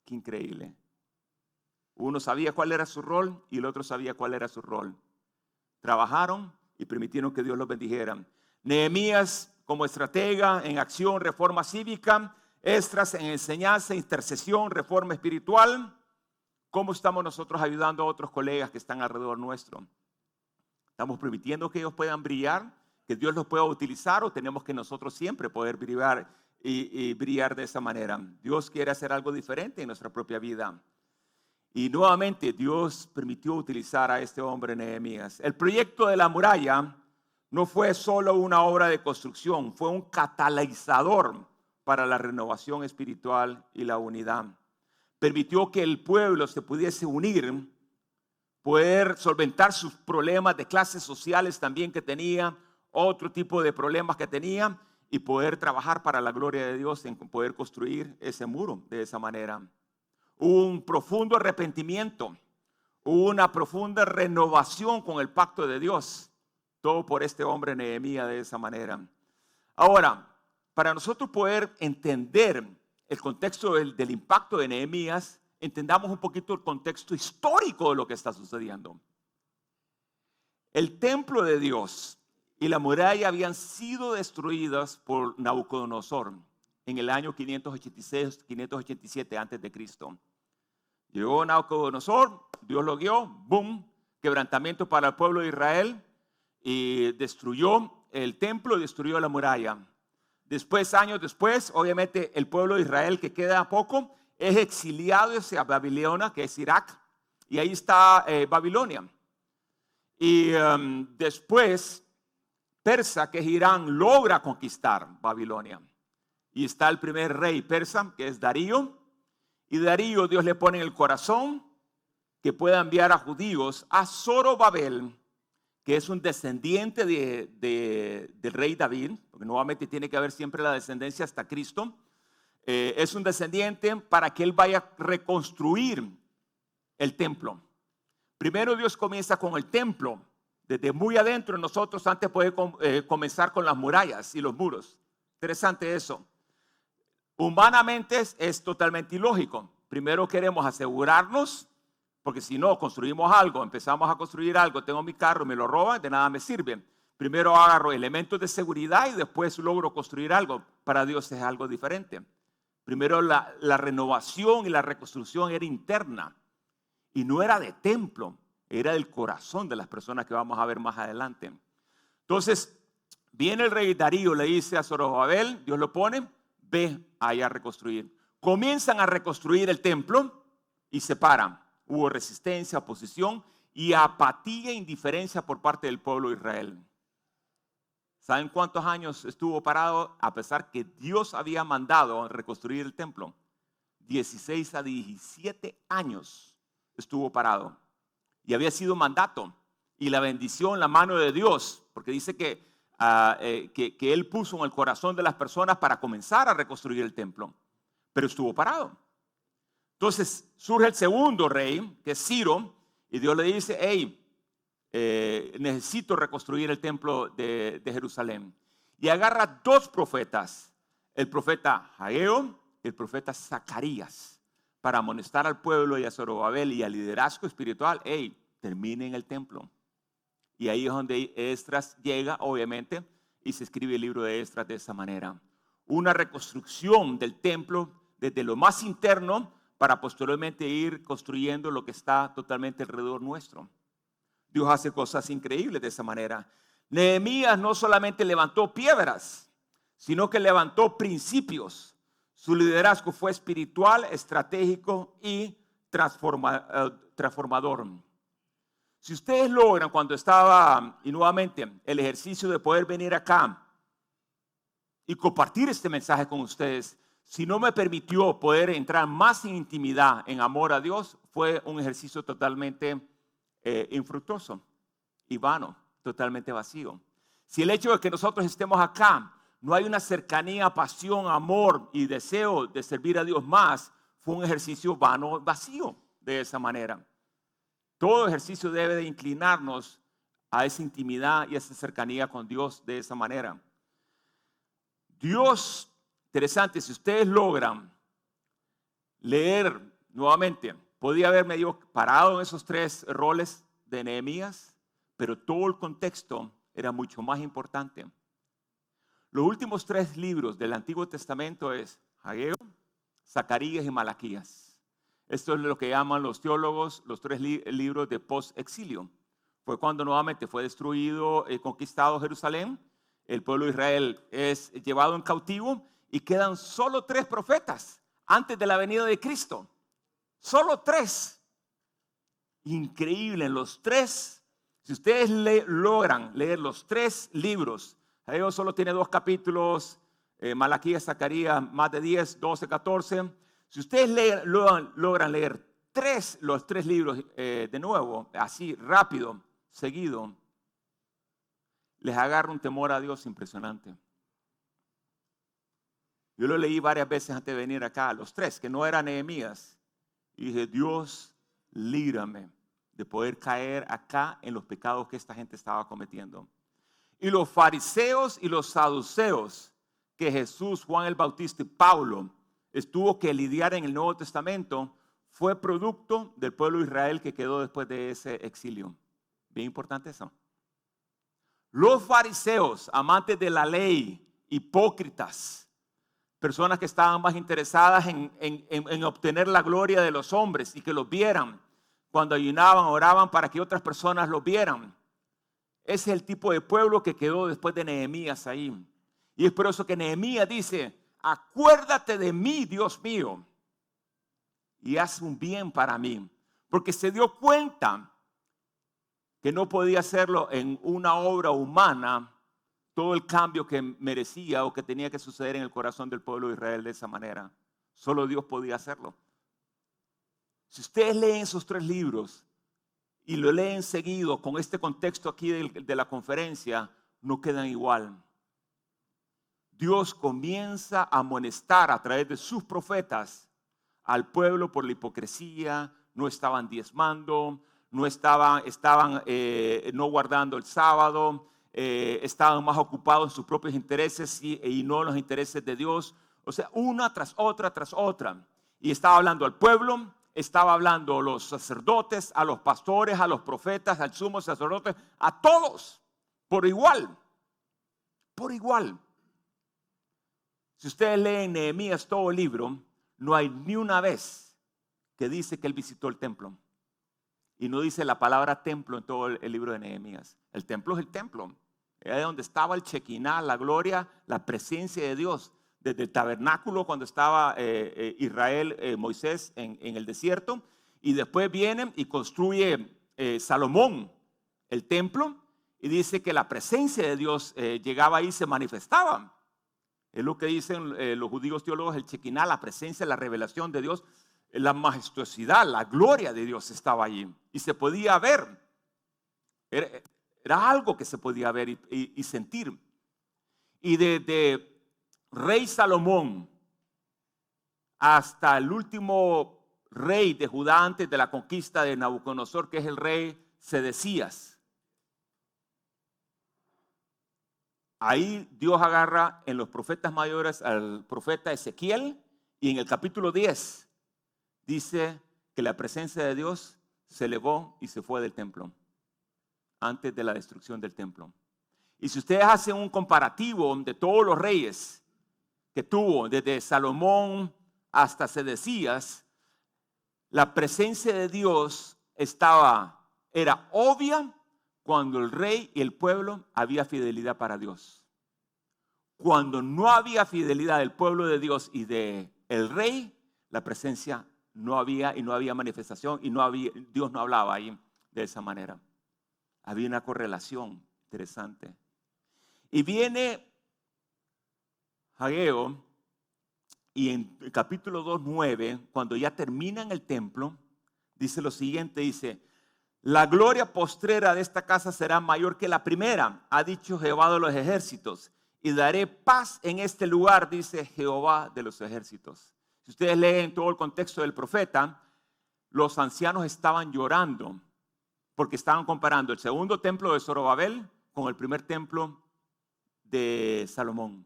Qué increíble. Uno sabía cuál era su rol y el otro sabía cuál era su rol. Trabajaron y permitieron que Dios los bendijera. Nehemías como estratega en acción, reforma cívica. Esdras en enseñanza, intercesión, reforma espiritual. ¿Cómo estamos nosotros ayudando a otros colegas que están alrededor nuestro? ¿Estamos permitiendo que ellos puedan brillar? ¿Que Dios los pueda utilizar? ¿O tenemos que nosotros siempre poder brillar y brillar de esa manera? Dios quiere hacer algo diferente en nuestra propia vida. Y nuevamente Dios permitió utilizar a este hombre Nehemías. El proyecto de la muralla no fue solo una obra de construcción, fue un catalizador para la renovación espiritual y la unidad. Permitió que el pueblo se pudiese unir, poder solventar sus problemas de clases sociales también que tenía, otro tipo de problemas que tenía, y poder trabajar para la gloria de Dios en poder construir ese muro de esa manera. Hubo un profundo arrepentimiento, hubo una profunda renovación con el pacto de Dios, todo por este hombre Nehemías de esa manera. Ahora, para nosotros poder entender el contexto del impacto de Nehemías, entendamos un poquito el contexto histórico de lo que está sucediendo. El templo de Dios y la muralla habían sido destruidas por Nabucodonosor en el año 586, 587 antes de Cristo. Llegó Nabucodonosor, Dios lo guió, boom, quebrantamiento para el pueblo de Israel y destruyó el templo y destruyó la muralla. Después, años después, obviamente el pueblo de Israel, que queda poco, es exiliado hacia Babilonia, que es Irak, y ahí está Babilonia. Y después, Persa, que es Irán, logra conquistar Babilonia. Y está el primer rey persa, que es Darío. Y Darío, Dios le pone en el corazón que pueda enviar a judíos a Zorobabel, que es un descendiente del rey David, porque nuevamente tiene que haber siempre la descendencia hasta Cristo. Es un descendiente para que él vaya a reconstruir el templo. Primero Dios comienza con el templo, desde muy adentro de nosotros, antes puede comenzar con las murallas y los muros. Interesante eso. Humanamente es totalmente ilógico. Primero queremos asegurarnos, porque si no construimos algo, empezamos a construir algo, tengo mi carro, me lo roban, de nada me sirve. Primero agarro elementos de seguridad y después logro construir algo. Para Dios es algo diferente. Primero la renovación y la reconstrucción era interna y no era de templo, era del corazón de las personas que vamos a ver más adelante. Entonces, viene el rey Darío, le dice a Zorobabel, Dios lo pone, ve allá a reconstruir. Comienzan a reconstruir el templo y se paran. Hubo resistencia, oposición y apatía e indiferencia por parte del pueblo de Israel. ¿Saben cuántos años estuvo parado a pesar que Dios había mandado reconstruir el templo? 16 a 17 años estuvo parado. Y había sido mandato. Y la bendición, la mano de Dios, porque dice que Él puso en el corazón de las personas para comenzar a reconstruir el templo. Pero estuvo parado. Entonces surge el segundo rey, que es Ciro, y Dios le dice, hey, necesito reconstruir el templo de Jerusalén. Y agarra dos profetas, el profeta Ageo y el profeta Zacarías, para amonestar al pueblo y a Zorobabel y al liderazgo espiritual, hey, terminen el templo. Y ahí es donde Esdras llega, obviamente, y se escribe el libro de Esdras de esa manera. Una reconstrucción del templo desde lo más interno para posteriormente ir construyendo lo que está totalmente alrededor nuestro. Dios hace cosas increíbles de esa manera. Nehemías no solamente levantó piedras, sino que levantó principios. Su liderazgo fue espiritual, estratégico y transformador. Si ustedes logran, cuando estaba, y nuevamente, el ejercicio de poder venir acá y compartir este mensaje con ustedes, si no me permitió poder entrar más en intimidad, en amor a Dios, fue un ejercicio totalmente infructuoso y vano, totalmente vacío. Si el hecho de que nosotros estemos acá, no hay una cercanía, pasión, amor y deseo de servir a Dios más, fue un ejercicio vano, vacío de esa manera. Todo ejercicio debe de inclinarnos a esa intimidad y a esa cercanía con Dios de esa manera. Dios, interesante, si ustedes logran leer nuevamente, podía haberme yo parado en esos tres roles de Nehemías, pero todo el contexto era mucho más importante. Los últimos tres libros del Antiguo Testamento es Ageo, Zacarías y Malaquías. Esto es lo que llaman los teólogos los tres libros de post-exilio. Fue cuando nuevamente fue destruido y conquistado Jerusalén. El pueblo de Israel es llevado en cautivo y quedan solo tres profetas antes de la venida de Cristo. Solo tres. Increíble, los tres. Si ustedes logran leer los tres libros, Ageo solo tiene 2 capítulos, Malaquías, Zacarías, más de 10, 12, 14. Si ustedes logran leer los tres libros de nuevo, así rápido, seguido, les agarra un temor a Dios impresionante. Yo lo leí varias veces antes de venir acá, los tres, que no eran Nehemías. Y dije, Dios, líbrame de poder caer acá en los pecados que esta gente estaba cometiendo. Y los fariseos y los saduceos que Jesús, Juan el Bautista y Pablo estuvo que lidiar en el Nuevo Testamento fue producto del pueblo de Israel que quedó después de ese exilio. Bien importante eso. Los fariseos, amantes de la ley, hipócritas, personas que estaban más interesadas en obtener la gloria de los hombres y que los vieran cuando ayunaban, oraban para que otras personas los vieran. Ese es el tipo de pueblo que quedó después de Nehemías ahí. Y es por eso que Nehemías dice, acuérdate de mí, Dios mío, y haz un bien para mí. Porque se dio cuenta que no podía hacerlo en una obra humana, todo el cambio que merecía o que tenía que suceder en el corazón del pueblo de Israel de esa manera. Solo Dios podía hacerlo. Si ustedes leen esos tres libros y lo leen seguido con este contexto aquí de la conferencia, no quedan igual. Dios comienza a amonestar a través de sus profetas al pueblo por la hipocresía, no estaban diezmando, estaban no guardando el sábado, estaban más ocupados en sus propios intereses y no en los intereses de Dios. O sea, una tras otra, tras otra. Y estaba hablando al pueblo, estaba hablando a los sacerdotes, a los pastores, a los profetas, al sumo sacerdote, a todos, por igual, por igual. Si ustedes leen Nehemías todo el libro, no hay ni una vez que dice que él visitó el templo. Y no dice la palabra templo en todo el libro de Nehemías. El templo es el templo. Era donde estaba el Shekinah, la gloria, la presencia de Dios. Desde el tabernáculo cuando estaba Israel, Moisés en el desierto. Y después viene y construye Salomón el templo. Y dice que la presencia de Dios llegaba ahí y se manifestaba. Es lo que dicen los judíos teólogos, el Shekinah, la presencia, la revelación de Dios, la majestuosidad, la gloria de Dios estaba allí. Y se podía ver. Era algo que se podía ver y sentir. Y desde rey Salomón hasta el último rey de Judá antes de la conquista de Nabucodonosor, que es el rey Sedecías. Ahí Dios agarra en los profetas mayores al profeta Ezequiel y en el capítulo 10 dice que la presencia de Dios se elevó y se fue del templo antes de la destrucción del templo. Y si ustedes hacen un comparativo de todos los reyes que tuvo, desde Salomón hasta Sedecías, la presencia de Dios era obvia cuando el rey y el pueblo había fidelidad para Dios. Cuando no había fidelidad del pueblo de Dios y del rey, la presencia no había y no había manifestación y Dios no hablaba ahí de esa manera. Había una correlación interesante. Y viene Ageo y en el capítulo 2:9, cuando ya terminan el templo, dice lo siguiente, dice: la gloria postrera de esta casa será mayor que la primera, ha dicho Jehová de los ejércitos, y daré paz en este lugar, dice Jehová de los ejércitos. Si ustedes leen todo el contexto del profeta, los ancianos estaban llorando porque estaban comparando el segundo templo de Zorobabel con el primer templo de Salomón.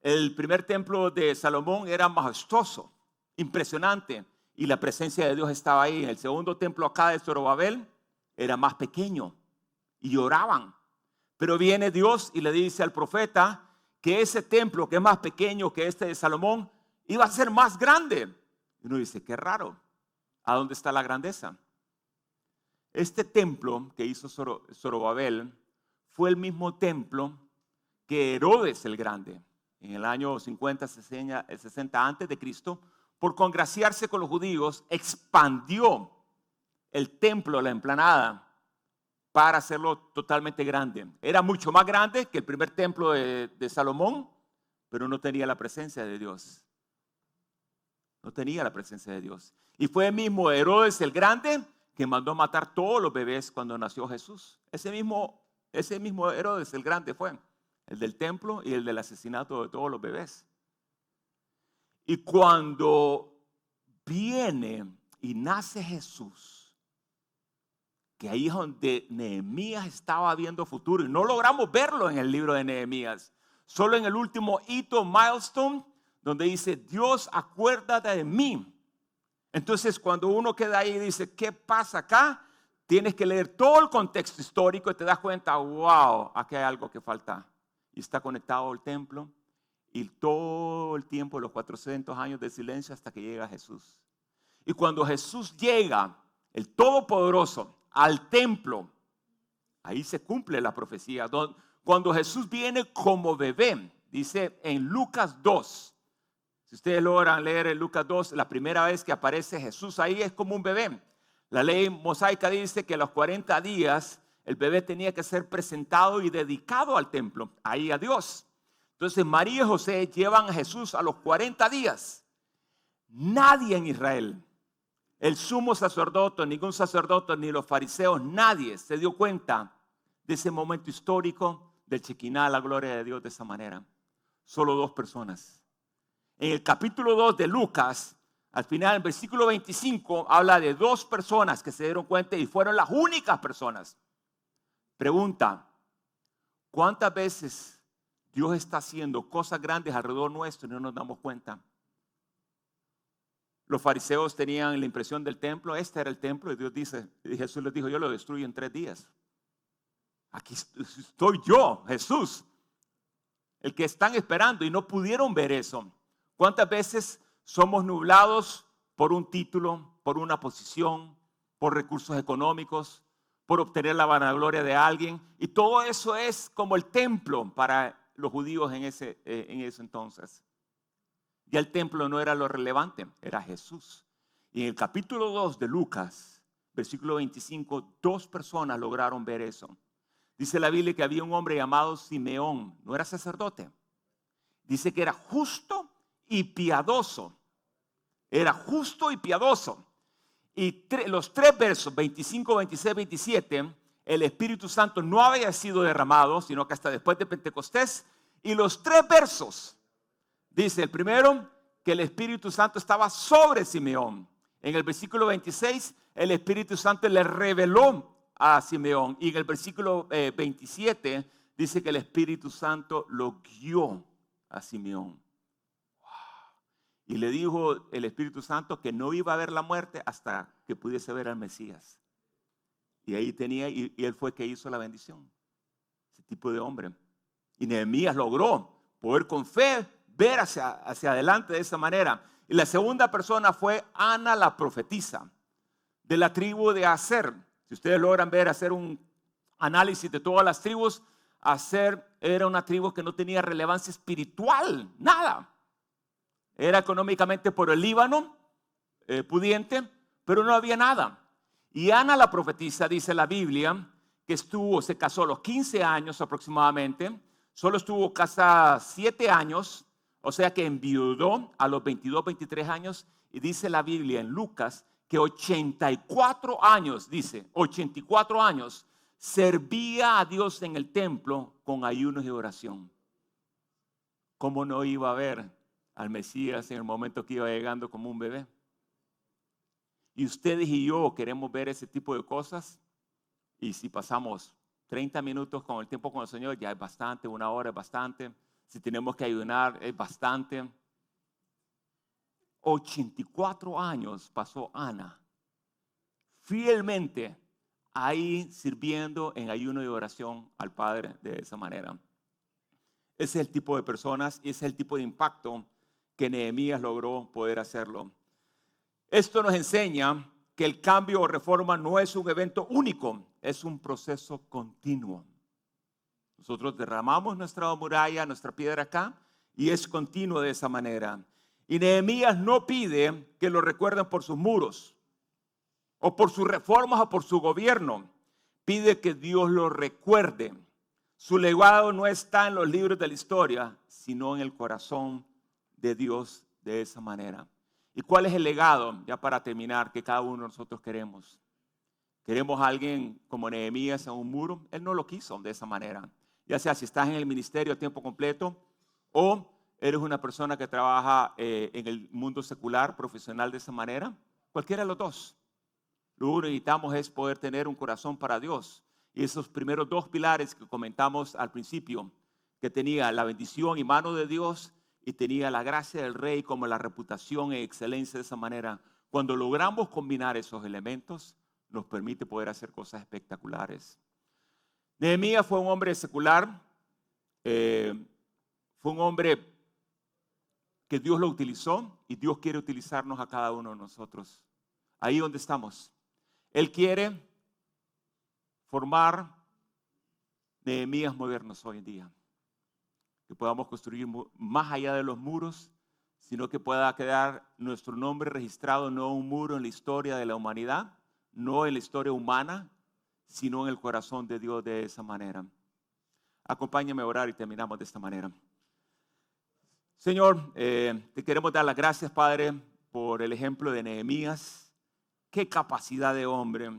El primer templo de Salomón era majestuoso, impresionante, y la presencia de Dios estaba ahí. El segundo templo acá de Zorobabel era más pequeño y lloraban. Pero viene Dios y le dice al profeta que ese templo que es más pequeño que este de Salomón iba a ser más grande. Y uno dice, qué raro, ¿a dónde está la grandeza? Este templo que hizo Zorobabel fue el mismo templo que Herodes el Grande, en el año 50, 60 antes de Cristo, por congraciarse con los judíos, expandió el templo, la explanada, para hacerlo totalmente grande. Era mucho más grande que el primer templo de Salomón, pero no tenía la presencia de Dios. No tenía la presencia de Dios. Y fue el mismo Herodes el Grande que mandó matar todos los bebés cuando nació Jesús. Ese mismo Herodes el Grande fue el del templo y el del asesinato de todos los bebés. Y cuando viene y nace Jesús, que ahí es donde Nehemías estaba viendo futuro, y no logramos verlo en el libro de Nehemías, solo en el último hito, milestone, donde dice, Dios, acuérdate de mí. Entonces, cuando uno queda ahí y dice, ¿qué pasa acá? Tienes que leer todo el contexto histórico y te das cuenta, wow, aquí hay algo que falta. Y está conectado al templo y todo el tiempo, los 400 años de silencio hasta que llega Jesús. Y cuando Jesús llega, el Todopoderoso, al templo, ahí se cumple la profecía. Cuando Jesús viene como bebé, dice en Lucas 2, si ustedes logran leer en Lucas 2, la primera vez que aparece Jesús ahí es como un bebé. La ley mosaica dice que a los 40 días el bebé tenía que ser presentado y dedicado al templo, ahí a Dios. Entonces María y José llevan a Jesús a los 40 días. Nadie en Israel, el sumo sacerdote, ningún sacerdote, ni los fariseos, nadie se dio cuenta de ese momento histórico del Shekinah, la gloria de Dios de esa manera. Solo 2 personas. En el capítulo 2 de Lucas, al final, el versículo 25, habla de 2 personas que se dieron cuenta y fueron las únicas personas. Pregunta, ¿cuántas veces Dios está haciendo cosas grandes alrededor nuestro y no nos damos cuenta? Los fariseos tenían la impresión del templo, este era el templo, y Dios dice, y Jesús les dijo, yo lo destruyo en 3 días. Aquí estoy yo, Jesús, el que están esperando, y no pudieron ver eso. ¿Cuántas veces somos nublados por un título, por una posición, por recursos económicos, por obtener la vanagloria de alguien? Y todo eso es como el templo para los judíos en ese entonces. Ya el templo no era lo relevante, era Jesús. Y en el capítulo 2 de Lucas, versículo 25, 2 personas lograron ver eso. Dice la Biblia que había un hombre llamado Simeón, no era sacerdote. Dice que era justo y piadoso. Era justo y piadoso. Y los 3 versos, 25, 26, 27, el Espíritu Santo no había sido derramado, sino que hasta después de Pentecostés. Y los 3 versos, dice el primero, que el Espíritu Santo estaba sobre Simeón. En el versículo 26, el Espíritu Santo le reveló a Simeón. Y en el versículo 27, dice que el Espíritu Santo lo guió a Simeón. Y le dijo el Espíritu Santo que no iba a ver la muerte hasta que pudiese ver al Mesías. Y ahí tenía, y él fue que hizo la bendición. Ese tipo de hombre. Y Nehemías logró poder con fe ver hacia adelante de esa manera. Y la segunda persona fue Ana la profetisa, de la tribu de Aser. Si ustedes logran ver, hacer un análisis de todas las tribus, Aser era una tribu que no tenía relevancia espiritual, nada. Era económicamente por el Líbano, pudiente, pero no había nada. Y Ana la profetisa, dice la Biblia, que se casó a los 15 años aproximadamente, solo estuvo casada 7 años, o sea que enviudó a los 22, 23 años, y dice la Biblia en Lucas que 84 años, dice, 84 años, servía a Dios en el templo con ayunos y oración. ¿Cómo no iba a ver al Mesías en el momento que iba llegando como un bebé? Y ustedes y yo queremos ver ese tipo de cosas, y si pasamos 30 minutos con el tiempo con el Señor, ya es bastante, 1 hora es bastante. Si tenemos que ayunar, es bastante. 84 años pasó Ana, fielmente ahí sirviendo en ayuno y oración al Padre de esa manera. Ese es el tipo de personas y ese es el tipo de impacto que Nehemías logró poder hacerlo. Esto nos enseña que el cambio o reforma no es un evento único, es un proceso continuo. Nosotros derramamos nuestra muralla, nuestra piedra acá, y es continuo de esa manera. Y Nehemías no pide que lo recuerden por sus muros, o por sus reformas, o por su gobierno. Pide que Dios lo recuerde. Su legado no está en los libros de la historia, sino en el corazón de Dios de esa manera. ¿Y cuál es el legado, ya para terminar, que cada uno de nosotros queremos? ¿Queremos a alguien como Nehemías en un muro? Él no lo quiso de esa manera. Ya sea si estás en el ministerio a tiempo completo o ¿Eres una persona que trabaja en el mundo secular, profesional de esa manera? Cualquiera de los dos. Lo único que necesitamos es poder tener un corazón para Dios. Y esos primeros dos pilares que comentamos al principio, que tenía la bendición y mano de Dios y tenía la gracia del Rey como la reputación e excelencia de esa manera. Cuando logramos combinar esos elementos, nos permite poder hacer cosas espectaculares. Nehemías fue un hombre secular, fue un hombre que Dios lo utilizó y Dios quiere utilizarnos a cada uno de nosotros. Ahí donde estamos. Él quiere formar Nehemías modernos hoy en día. Que podamos construir más allá de los muros, sino que pueda quedar nuestro nombre registrado no en un muro en la historia de la humanidad, no en la historia humana, sino en el corazón de Dios de esa manera. Acompáñame a orar y terminamos de esta manera. Señor, te queremos dar las gracias, Padre, por el ejemplo de Nehemías. Qué capacidad de hombre.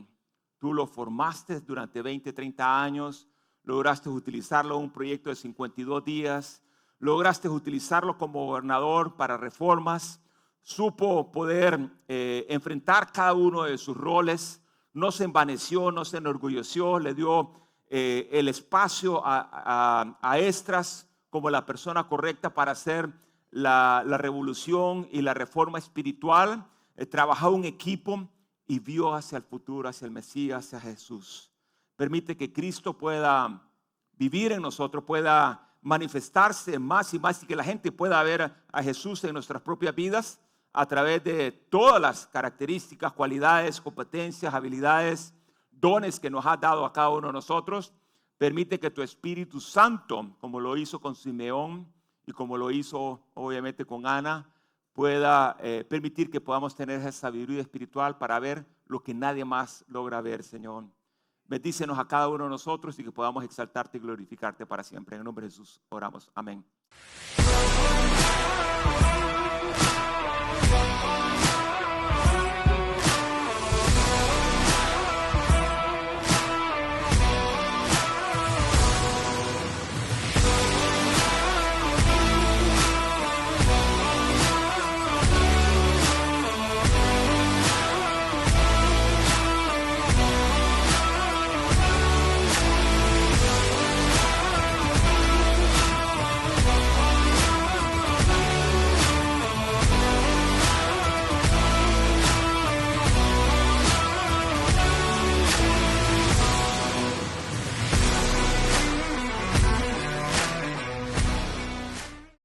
Tú lo formaste durante 20, 30 años, lograste utilizarlo en un proyecto de 52 días, lograste utilizarlo como gobernador para reformas, supo poder enfrentar cada uno de sus roles, no se envaneció, no se enorgulleció, le dio el espacio a Esdras como la persona correcta para hacer la revolución y la reforma espiritual, trabajó en equipo y vio hacia el futuro, hacia el Mesías, hacia Jesús. Permite que Cristo pueda vivir en nosotros, pueda manifestarse más y más y que la gente pueda ver a Jesús en nuestras propias vidas a través de todas las características, cualidades, competencias, habilidades, dones que nos has dado a cada uno de nosotros. Permite que tu Espíritu Santo, como lo hizo con Simeón y como lo hizo obviamente con Ana, pueda permitir que podamos tener esa sabiduría espiritual para ver lo que nadie más logra ver, Señor. Bendícenos a cada uno de nosotros y que podamos exaltarte y glorificarte para siempre. En el nombre de Jesús oramos. Amén.